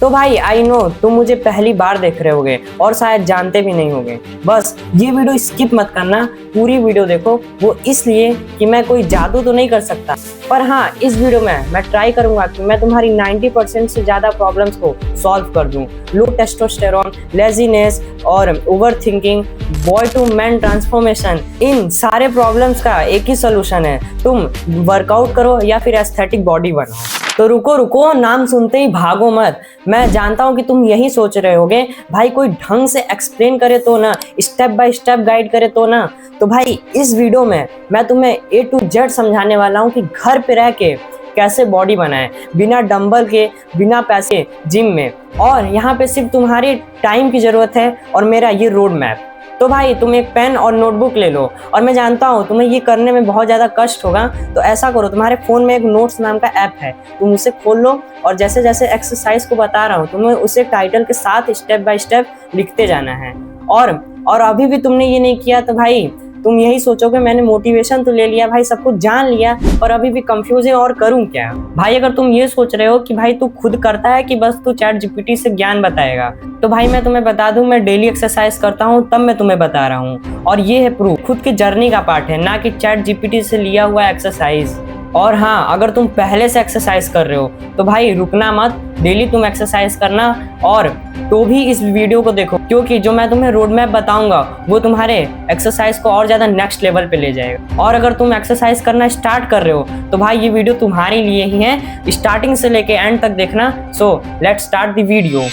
तो भाई I know तुम मुझे पहली बार देख रहे होगे और शायद जानते भी नहीं होगे। बस ये वीडियो स्किप मत करना, पूरी वीडियो देखो। वो इसलिए कि मैं कोई जादू तो नहीं कर सकता, पर हाँ इस वीडियो में मैं ट्राई करूंगा कि मैं तुम्हारी 90% से ज़्यादा प्रॉब्लम्स को सॉल्व कर दूं। लो टेस्टोस्टेरोन, लेजीनेस और over thinking, boy to man transformation, इन सारे प्रॉब्लम्स का एक ही सोल्यूशन है, तुम वर्कआउट करो या फिर एस्थेटिक बॉडी बनाओ। तो रुको, नाम सुनते ही भागो मत। मैं जानता हूँ कि तुम यही सोच रहे होगे भाई कोई ढंग से एक्सप्लेन करे तो ना, स्टेप बाय स्टेप गाइड करे तो ना। तो भाई इस वीडियो में मैं तुम्हें A to Z समझाने वाला हूँ कि घर पे रह के कैसे बॉडी बनाए, बिना डंबल के, बिना पैसे जिम में। और यहाँ पे सिर्फ तुम्हारे टाइम की ज़रूरत है और मेरा ये रोड मैप। तो भाई तुम एक पेन और नोटबुक ले लो, और मैं जानता हूँ तुम्हें ये करने में बहुत ज़्यादा कष्ट होगा, तो ऐसा करो तुम्हारे फ़ोन में एक नोट्स नाम का ऐप है, तुम उसे खोल लो और जैसे जैसे एक्सरसाइज को बता रहा हूँ तुम्हें उसे टाइटल के साथ स्टेप बाय स्टेप लिखते जाना है। और अभी भी तुमने ये नहीं किया तो भाई तुम यही सोचोगे मैंने मोटिवेशन तो ले लिया भाई, सब कुछ जान लिया, पर अभी भी कंफ्यूज है और करूं क्या। भाई अगर तुम ये सोच रहे हो कि भाई तू खुद करता है कि बस तू चैट जीपीटी से ज्ञान बताएगा, तो भाई मैं तुम्हें बता दूं मैं डेली एक्सरसाइज करता हूं, तब मैं तुम्हें बता रहा हूं। और ये है प्रूफ, खुद की जर्नी का पार्ट है, ना कि चैट जीपीटी से लिया हुआ एक्सरसाइज। और हाँ अगर तुम पहले से एक्सरसाइज कर रहे हो तो भाई रुकना मत, डेली तुम एक्सरसाइज करना। और तो भी इस वीडियो को देखो, क्योंकि जो मैं तुम्हें रोड मैप बताऊंगा वो तुम्हारे एक्सरसाइज को और ज़्यादा नेक्स्ट लेवल पे ले जाएगा। और अगर तुम एक्सरसाइज करना स्टार्ट कर रहे हो तो भाई ये वीडियो तुम्हारे लिए ही है, स्टार्टिंग से लेके एंड तक देखना। So let's start the video.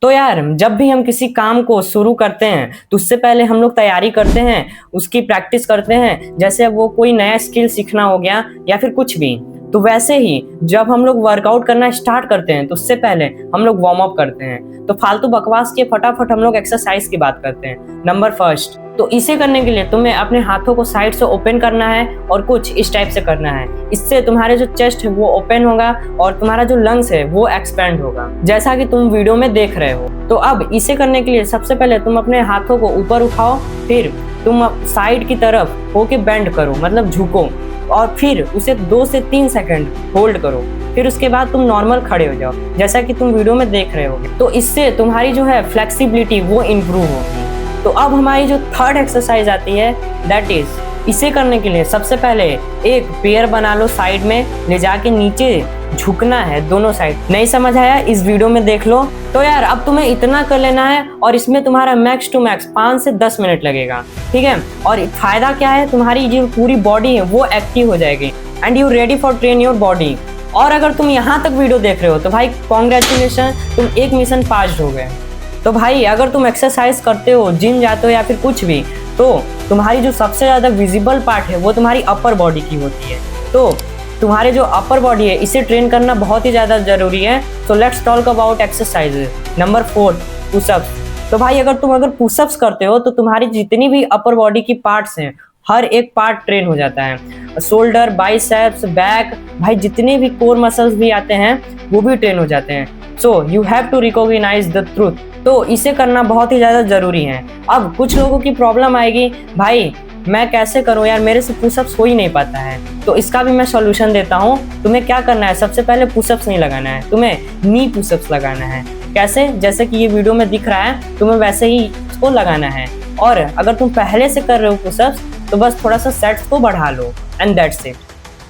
तो यार जब भी हम किसी काम को शुरू करते हैं तो उससे पहले हम लोग तैयारी करते हैं, उसकी प्रैक्टिस करते हैं, जैसे वो कोई नया स्किल सीखना हो गया या फिर कुछ भी। तो वैसे ही जब हम लोग वर्कआउट करना स्टार्ट करते हैं तो उससे पहले हम लोग वार्म अप करते हैं। तो फालतू बकवास के फटाफट हम लोग एक्सरसाइज की बात करते हैं। नंबर फर्स्ट, तो इसे करने के लिए तुम्हें अपने हाथों को साइड से ओपन करना है और कुछ इस टाइप से करना है। इससे तुम्हारे जो चेस्ट है वो ओपन होगा और तुम्हारा जो लंग्स है वो एक्सपेंड होगा, जैसा कि तुम वीडियो में देख रहे हो। तो अब इसे करने के लिए सबसे पहले तुम अपने हाथों को ऊपर उठाओ, फिर तुम साइड की तरफ होके बेंड करो, मतलब झुको, और फिर उसे 2 से 3 सेकंड होल्ड करो। फिर उसके बाद तुम नॉर्मल खड़े हो जाओ, जैसा कि तुम वीडियो में देख रहे होगे। तो इससे तुम्हारी जो है फ्लेक्सिबिलिटी वो इम्प्रूव होगी। तो अब हमारी जो थर्ड एक्सरसाइज आती है दैट इज, इसे करने के लिए सबसे पहले एक पेयर बना लो, साइड में ले जाके नीचे झुकना है दोनों साइड। नहीं समझ आया इस वीडियो में देख लो। तो यार अब तुम्हें इतना कर लेना है और इसमें तुम्हारा मैक्स टू मैक्स 5 से 10 मिनट लगेगा, ठीक है। और फायदा क्या है, तुम्हारी जो पूरी बॉडी है वो एक्टिव हो जाएगी and you ready for train your body. और अगर तुम यहाँ तक वीडियो देख रहे हो तो भाई कॉन्ग्रेचुलेशन, तुम एक मिशन पास हो गए। तो भाई अगर तुम एक्सरसाइज करते हो, जिम जाते हो या फिर कुछ भी, तो तुम्हारी जो सबसे ज़्यादा विजिबल पार्ट है वो तुम्हारी अपर बॉडी की होती है। तो तुम्हारे जो अपर बॉडी है इसे ट्रेन करना बहुत ही ज़्यादा ज़रूरी है। So let's talk about exercises. Number 4, pushups. तो भाई अगर पुशअप्स करते हो तो तुम्हारी जितनी भी अपर बॉडी की पार्ट्स हैं हर एक पार्ट ट्रेन हो जाता है। शोल्डर, बाइसेप्स, बैक, भाई जितने भी कोर मसल्स भी आते हैं वो भी ट्रेन हो जाते हैं। So you have to recognise the truth. तो इसे करना बहुत ही ज़्यादा ज़रूरी है। अब कुछ लोगों की प्रॉब्लम आएगी, भाई मैं कैसे करूं यार, मेरे से पुशअप्स हो ही नहीं पाता है। तो इसका भी मैं सॉल्यूशन देता हूं। तुम्हें क्या करना है, सबसे पहले पुशअप्स नहीं लगाना है, तुम्हें नी पुशअप्स लगाना है। कैसे, जैसे कि ये वीडियो में दिख रहा है, तुम्हें वैसे ही इसको लगाना है। और अगर तुम पहले से कर रहे हो पुशअप्स तो बस थोड़ा सा सेट्स को बढ़ा लो and that's it.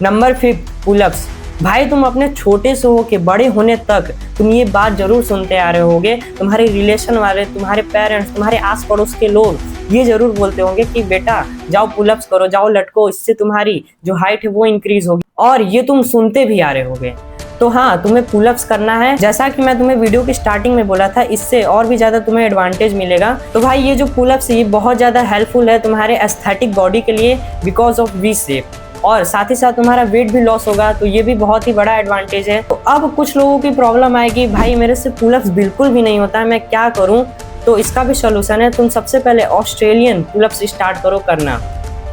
Number 5, pullups. भाई तुम अपने छोटे से हो के बड़े होने तक तुम ये बात जरूर सुनते आ रहे होगे, तुम्हारे रिलेशन वाले, तुम्हारे पेरेंट्स, तुम्हारे आस पड़ोस के लोग ये जरूर बोलते होंगे कि बेटा जाओ पुलअप्स करो, जाओ लटको, इससे तुम्हारी जो हाइट है वो इंक्रीज होगी। और ये तुम सुनते भी आ रहे होगे। तो हाँ, तुम्हें पुलअप्स करना है, जैसा कि मैं तुम्हें वीडियो की स्टार्टिंग में बोला था, इससे और भी ज़्यादा तुम्हें एडवांटेज मिलेगा। तो भाई ये जो पुलअप्स है ये बहुत ज़्यादा हेल्पफुल है तुम्हारे एस्थेटिक बॉडी के लिए बिकॉज ऑफ वी शेप, और साथ ही साथ तुम्हारा वेट भी लॉस होगा, तो ये भी बहुत ही बड़ा एडवांटेज है। तो अब कुछ लोगों की प्रॉब्लम आएगी, भाई मेरे से पुलअप्स बिल्कुल भी नहीं होता है, मैं क्या करूँ। तो इसका भी सोल्यूशन है, तुम सबसे पहले ऑस्ट्रेलियन पुलअप्स स्टार्ट करो करना,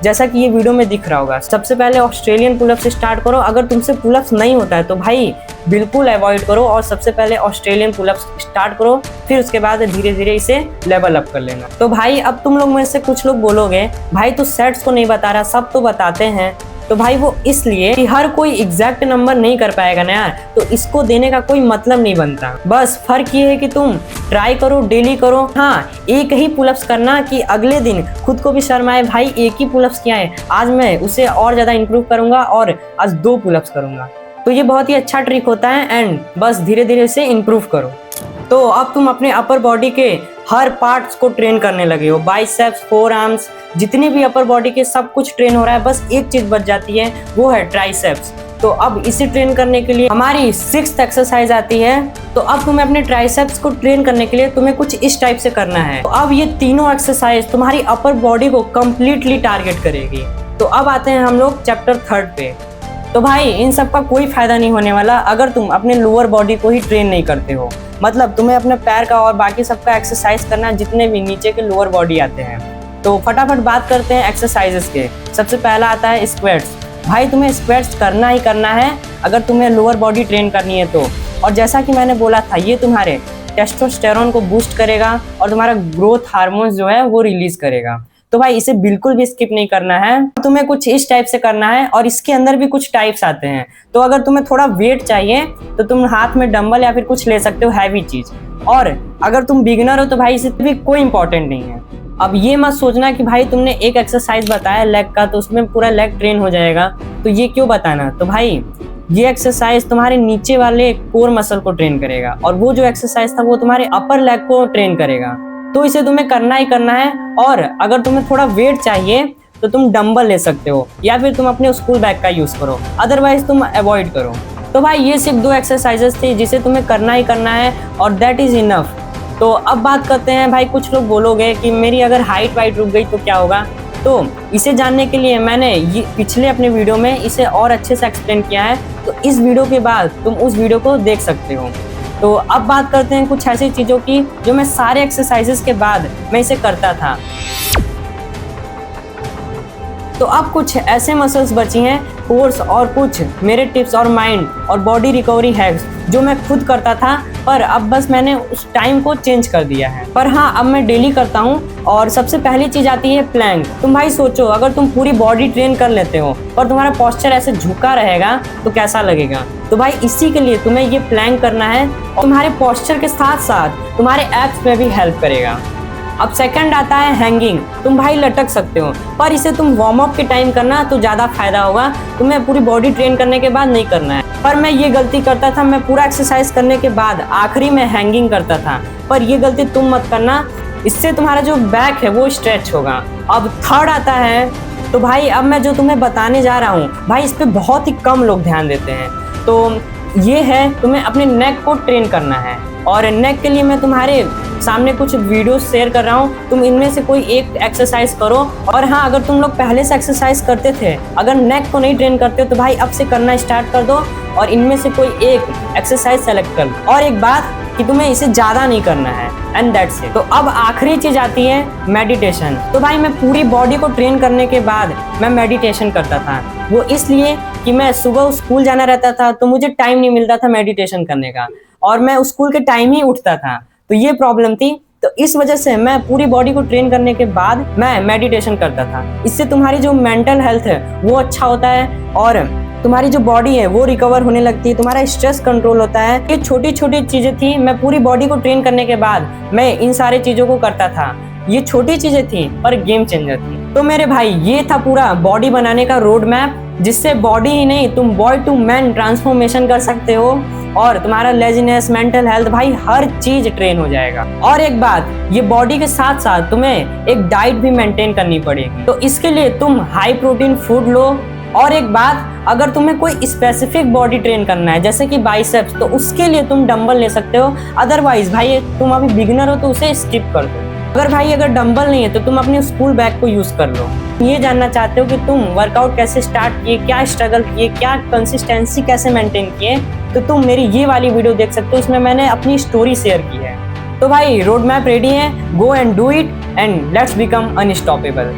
जैसा कि ये वीडियो में दिख रहा होगा। सबसे पहले ऑस्ट्रेलियन पुलअप्स स्टार्ट करो। अगर तुमसे पुलअप्स नहीं होता है तो भाई बिल्कुल अवॉइड करो और सबसे पहले ऑस्ट्रेलियन पुलअप्स स्टार्ट करो, फिर उसके बाद धीरे धीरे इसे लेवल अप कर लेना। तो भाई अब तुम लोग में से कुछ लोग बोलोगे भाई तू सेट्स को नहीं बता रहा, सब तो बताते हैं। तो भाई वो इसलिए कि हर कोई एग्जैक्ट नंबर नहीं कर पाएगा ना यार, तो इसको देने का कोई मतलब नहीं बनता। बस फर्क ये है कि तुम ट्राई करो, डेली करो। हाँ, एक ही पुलअप्स करना कि अगले दिन खुद को भी शर्म आए, भाई एक ही पुलअप्स किया है, आज मैं उसे और ज़्यादा इंप्रूव करूंगा और आज 2 पुलअप्स करूंगा। तो ये बहुत ही अच्छा ट्रिक होता है एंड बस धीरे धीरे से इम्प्रूव करो। तो अब तुम अपने अपर बॉडी के हर पार्ट्स को ट्रेन करने लगे हो, बाइसेप्स, फोर आर्म्स, जितनी भी अपर बॉडी के सब कुछ ट्रेन हो रहा है। बस एक चीज बच जाती है, वो है ट्राइसेप्स। तो अब इसे ट्रेन करने के लिए हमारी 6th एक्सरसाइज आती है। तो अब तुम्हें अपने ट्राइसेप्स को ट्रेन करने के लिए तुम्हें कुछ इस टाइप से करना है। तो अब ये तीनों एक्सरसाइज तुम्हारी अपर बॉडी को कंप्लीटली टारगेट करेगी। तो अब आते हैं हम लोग चैप्टर 3 पे। तो भाई इन सब का कोई फायदा नहीं होने वाला अगर तुम अपने लोअर बॉडी को ही ट्रेन नहीं करते हो। मतलब तुम्हें अपने पैर का और बाकी सबका एक्सरसाइज करना, जितने भी नीचे के लोअर बॉडी आते हैं। तो फटाफट बात करते हैं एक्सरसाइजेस के। सबसे पहला आता है स्क्वाट्स। भाई तुम्हें स्क्वाट्स करना ही करना है अगर तुम्हें लोअर बॉडी ट्रेन करनी है तो। और जैसा कि मैंने बोला था, ये तुम्हारे टेस्टोस्टेरोन को बूस्ट करेगा और तुम्हारा ग्रोथ हार्मोन्स जो है वो रिलीज करेगा। तो भाई इसे बिल्कुल भी स्किप नहीं करना है। तुम्हें कुछ इस टाइप से करना है और इसके अंदर भी कुछ टाइप्स आते हैं। तो अगर तुम्हें थोड़ा वेट चाहिए तो तुम हाथ में डंबल या फिर कुछ ले सकते हो, हैवी चीज। और अगर तुम बिगिनर हो तो भाई इसे भी कोई इंपॉर्टेंट नहीं है। अब ये मत सोचना कि भाई तुमने एक एक्सरसाइज बताया लेग का तो उसमें पूरा लेग ट्रेन हो जाएगा, तो ये क्यों बताना। तो भाई ये एक्सरसाइज तुम्हारे नीचे वाले कोर मसल को ट्रेन करेगा और वो जो एक्सरसाइज था वो तुम्हारे अपर लेग को ट्रेन करेगा। तो इसे तुम्हें करना ही करना है। और अगर तुम्हें थोड़ा वेट चाहिए तो तुम डंबल ले सकते हो या फिर तुम अपने स्कूल बैग का यूज करो, अदरवाइज तुम अवॉइड करो। तो भाई ये सिर्फ 2 एक्सरसाइजेस थी जिसे तुम्हें करना ही करना है और दैट इज इनफ। तो अब बात करते हैं भाई, कुछ लोग बोलोगे कि मेरी अगर हाइट वाइट रुक गई तो क्या होगा। तो इसे जानने के लिए मैंने ये पिछले अपने वीडियो में इसे और अच्छे से एक्सप्लेन किया है, तो इस वीडियो के बाद तुम उस वीडियो को देख सकते हो। तो अब बात करते हैं कुछ ऐसी चीज़ों की जो मैं सारे एक्सरसाइजेस के बाद मैं इसे करता था। तो अब कुछ ऐसे मसल्स बची हैं कोर्स और कुछ मेरे टिप्स और माइंड और बॉडी रिकवरी हैक्स जो मैं खुद करता था, पर अब बस मैंने उस टाइम को चेंज कर दिया है। पर हाँ, अब मैं डेली करता हूँ। और सबसे पहली चीज आती है प्लैंक। तुम भाई सोचो, अगर तुम पूरी बॉडी ट्रेन कर लेते हो पर तुम्हारा पोस्चर ऐसे झुका रहेगा तो कैसा लगेगा। तो भाई इसी के लिए तुम्हें ये प्लैंक करना है और तुम्हारे पोस्चर के साथ साथ तुम्हारे एब्स में भी हेल्प करेगा। अब सेकंड आता है हैंगिंग। तुम भाई लटक सकते हो पर इसे तुम वार्म अप के टाइम करना तो ज़्यादा फायदा होगा, तुम्हें पूरी बॉडी ट्रेन करने के बाद नहीं करना है। पर मैं ये गलती करता था, मैं पूरा एक्सरसाइज करने के बाद आखिरी में हैंगिंग करता था, पर ये गलती तुम मत करना, इससे तुम्हारा जो बैक है वो स्ट्रेच होगा। अब थर्ड आता है, तो भाई अब मैं जो तुम्हें बताने जा रहा हूँ भाई इस पर बहुत ही कम लोग ध्यान देते हैं। तो ये है, तुम्हें अपने नेक को ट्रेन करना है और नेक के लिए मैं तुम्हारे सामने कुछ वीडियो शेयर कर रहा हूँ, तुम इनमें से कोई एक एक्सरसाइज करो। और हाँ, अगर तुम लोग पहले से एक्सरसाइज करते थे, अगर नेक को नहीं ट्रेन करते हो तो भाई अब से करना स्टार्ट कर दो और इनमें से कोई एक एक्सरसाइज सेलेक्ट कर लो। और एक बात कि तुम्हें इसे ज़्यादा नहीं करना है एंड दैट्स इट। तो अब आखिरी चीज़ आती है मेडिटेशन। तो भाई मैं पूरी बॉडी को ट्रेन करने के बाद मैं मेडिटेशन करता था, वो इसलिए कि मैं सुबह स्कूल जाना रहता था तो मुझे टाइम नहीं मिलता था मेडिटेशन करने का और मैं स्कूल के टाइम ही उठता था, तो ये प्रॉब्लम थी। तो इस वजह से मैं पूरी बॉडी को ट्रेन करने के बाद मैं मेडिटेशन करता था। इससे तुम्हारी जो मेंटल हेल्थ है वो अच्छा होता है और तुम्हारी जो बॉडी है वो रिकवर होने लगती है, तुम्हारा स्ट्रेस कंट्रोल होता है। ये छोटी छोटी चीज़ें थी, मैं पूरी बॉडी को ट्रेन करने के बाद मैं इन सारी चीज़ों को करता था। ये छोटी चीज़ें थी पर गेम चेंजर थी। तो मेरे भाई ये था पूरा बॉडी बनाने का रोड मैप, जिससे बॉडी ही नहीं तुम बॉय टू मैन ट्रांसफॉर्मेशन कर सकते हो और तुम्हारा लेजीनेस, मेंटल हेल्थ, भाई हर चीज ट्रेन हो जाएगा। और एक बात, ये बॉडी के साथ साथ तुम्हें एक डाइट भी मेंटेन करनी पड़ेगी, तो इसके लिए तुम हाई प्रोटीन फूड लो। और एक बात, अगर तुम्हें कोई स्पेसिफिक बॉडी ट्रेन करना है जैसे कि बाइसेप्स, तो उसके लिए तुम डंबल ले सकते हो, अदरवाइज भाई तुम अभी बिगिनर हो तो उसे स्किप कर दो। अगर डंबल नहीं है तो तुम अपने स्कूल बैग को यूज कर लो। ये जानना चाहते हो कि तुम वर्कआउट कैसे स्टार्ट किए, क्या स्ट्रगल किए, क्या कंसिस्टेंसी कैसे मेंटेन किए, तो तुम मेरी ये वाली वीडियो देख सकते हो, इसमें मैंने अपनी स्टोरी शेयर की है। तो भाई रोड मैप रेडी है, go and do it and let's become unstoppable.